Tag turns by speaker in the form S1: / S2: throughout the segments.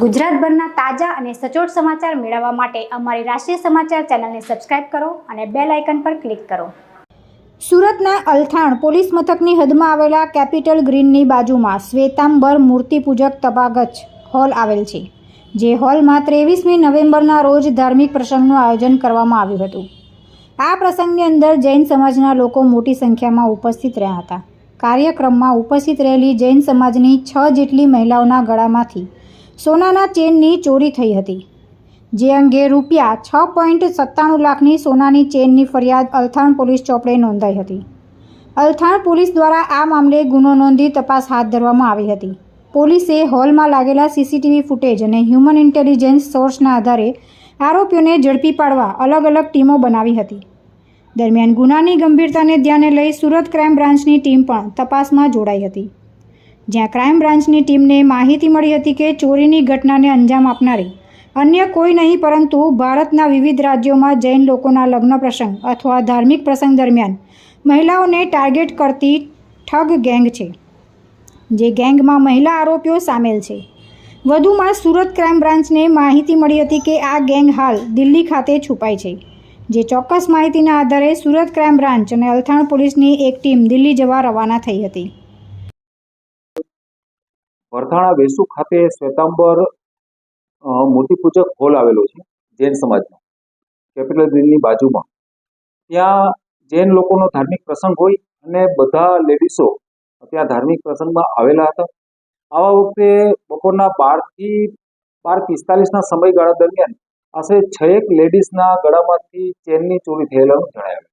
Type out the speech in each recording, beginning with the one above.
S1: ગુજરાતભરના તાજા અને સચોટ સમાચાર મેળવવા માટે અમારી રાષ્ટ્રીય સમાચાર ચેનલને સબસ્ક્રાઇબ કરો અને બેલ આઇકન પર ક્લિક કરો। સુરતના અલથાણ પોલીસ મથકની હદમાં આવેલા કેપિટલ ગ્રીનની બાજુમાં શ્વેતાંબર મૂર્તિપૂજક તપાગચ્છ હોલ આવેલ છે, જે હોલમાં 23મી નવેમ્બરના રોજ ધાર્મિક પ્રસંગનું આયોજન કરવામાં આવ્યું હતું। આ પ્રસંગની અંદર જૈન સમાજના લોકો મોટી સંખ્યામાં ઉપસ્થિત રહ્યા હતા। કાર્યક્રમમાં ઉપસ્થિત રહેલી જૈન સમાજની 6 જેટલી મહિલાઓના ગળામાંથી સોનાના ચેનની ચોરી થઈ હતી, જે અંગે રૂપિયા 6.97 લાખની સોનાની ચેનની ફરિયાદ અલથાણ પોલીસ ચોપડે નોંધાઈ હતી। અલથાણ પોલીસ દ્વારા આ મામલે ગુનો નોંધી તપાસ હાથ ધરવામાં આવી હતી। પોલીસે હોલમાં લાગેલા સીસીટીવી ફૂટેજ અને હ્યુમન ઇન્ટેલિજન્સ સોર્સના આધારે આરોપીઓને ઝડપી પાડવા અલગ અલગ ટીમો બનાવી હતી। દરમિયાન ગુનાની ગંભીરતાને ધ્યાને લઈ સુરત ક્રાઇમ બ્રાન્ચની ટીમ પણ તપાસમાં જોડાઈ હતી, જ્યાં ક્રાઇમ બ્રાન્ચની ટીમને માહિતી મળી હતી કે ચોરીની ઘટનાને અંજામ આપનારી અન્ય કોઈ નહીં પરંતુ ભારતના વિવિધ રાજ્યોમાં જૈન લોકોના લગ્ન પ્રસંગ અથવા ધાર્મિક પ્રસંગ દરમિયાન મહિલાઓને ટાર્ગેટ કરતી ઠગ ગેંગ છે, જે ગેંગમાં મહિલા આરોપીઓ સામેલ છે। વધુમાં સુરત ક્રાઇમ બ્રાન્ચને માહિતી મળી હતી કે આ ગેંગ હાલ દિલ્હી ખાતે છુપાઈ છે, જે ચોક્કસ માહિતીના આધારે સુરત ક્રાઇમ બ્રાન્ચ અને અલથાણ પોલીસની એક ટીમ દિલ્હી જવા રવાના થઈ હતી।
S2: વરથાણા વેસુ ખાતે શ્વેતાંબર મૂર્તિપૂજક હોલ આવેલો છે જૈન સમાજનો, કેપિટલ ગ્રીનની બાજુમાં। ત્યાં જૈન લોકોનો ધાર્મિક પ્રસંગ હોય અને બધા લેડીઝો ત્યાં ધાર્મિક પ્રસંગમાં આવેલા હતા। આવા વખતે બપોરના 12 થી 12:45ના સમયગાળા દરમિયાન આશરે 6 લેડીઝના ગળામાંથી ચેનની ચોરી થયેલાનું જણાવેલું।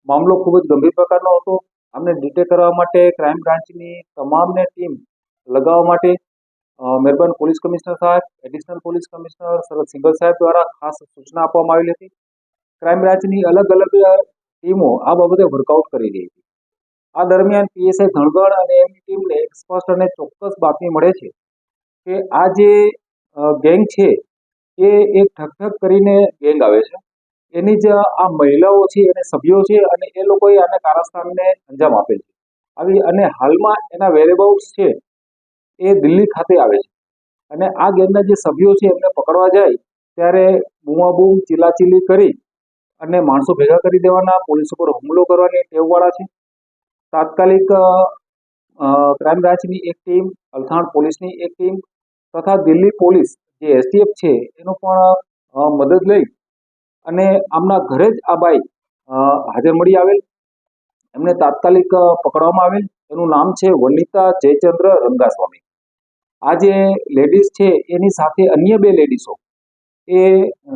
S2: મામલો ખૂબ જ ગંભીર પ્રકારનો હતો। આમને ડિટેક્ટ કરવા માટે ક્રાઇમ બ્રાન્ચની તમામને ટીમ લગાવવા માટે મહેરબાન પોલીસ કમિશનર સાહેબ, એડિશનલ પોલીસ કમિશનર સરહદ સિંઘલ સાહેબ દ્વારા ખાસ સૂચના આપવામાં આવેલી હતી। ક્રાઇમ બ્રાન્ચની અલગ અલગ ટીમો આ બાબતે વર્કઆઉટ કરી રહી હતી। આ દરમિયાન પીએસઆઈ ધણગડ અને એમની ટીમને એક સ્પષ્ટ અને ચોક્કસ બાતમી મળે છે કે આ જે ગેંગ છે એ એક ઠગઠગ કરીને ગેંગ આવે છે, એની જ આ મહિલાઓ છે એને સભ્યો છે અને એ લોકોએ આને કારસ્તાનને અંજામ આપેલ છે। આવી અને હાલમાં એના વેરેબાઉટ્સ છે એ દિલ્હી ખાતે આવે છે અને આ ગેંગના જે સભ્યો છે એમને પકડવા જાય ત્યારે બૂમાબૂમ ચીલાચીલી કરી અને માણસો ભેગા કરી દેવાના, પોલીસ ઉપર હુમલો કરવાની ટેવવાળા છે। તાત્કાલિક ક્રાઇમ બ્રાન્ચની એક ટીમ, અલથાણ પોલીસની એક ટીમ તથા દિલ્હી પોલીસ જે એસટીએફ છે એનો પણ મદદ લઈ અને આમના ઘરે જ આ બાઈ હાજર મળી આવેલ। એમને તાત્કાલિક પકડવામાં આવેલ। એનું નામ છે વનિતા જયચંદ્ર રંગાસ્વામી। આ જે લેડીઝ છે એની સાથે અન્ય 2 લેડીઝો એ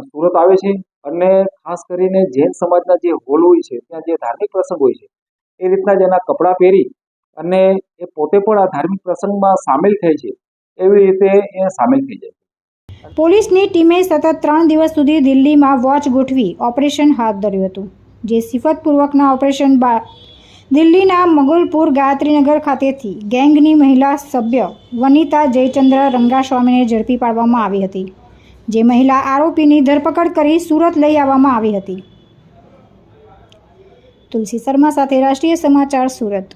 S2: સુરત આવે છે અને ખાસ કરીને જૈન સમાજના જે હોલ હોય છે ત્યાં જે ધાર્મિક પ્રસંગ હોય છે એ રીતના જ એના કપડાં પહેરી અને એ પોતે પણ આ ધાર્મિક પ્રસંગમાં સામેલ થાય છે, એવી રીતે એ સામેલ થઈ જાય છે।
S1: પોલીસની ટીમે સતત 3 દિવસ સુધી દિલ્હીમાં વોચ ગોઠવી ઓપરેશન હાથ ધર્યું હતું, જે સિફતપૂર્વકના ઓપરેશન બાદ દિલ્હીના મગુલપુર ગાયત્રીનગર ખાતેથી ગેંગની મહિલા સભ્ય વનિતા જયચંદ્ર રંગાસ્વામીને ઝડપી પાડવામાં આવી હતી, જે મહિલા આરોપીની ધરપકડ કરી સુરત લઈ આવવામાં આવી હતી। તુલસી શર્મા સાથે રાષ્ટ્રીય સમાચાર, સુરત।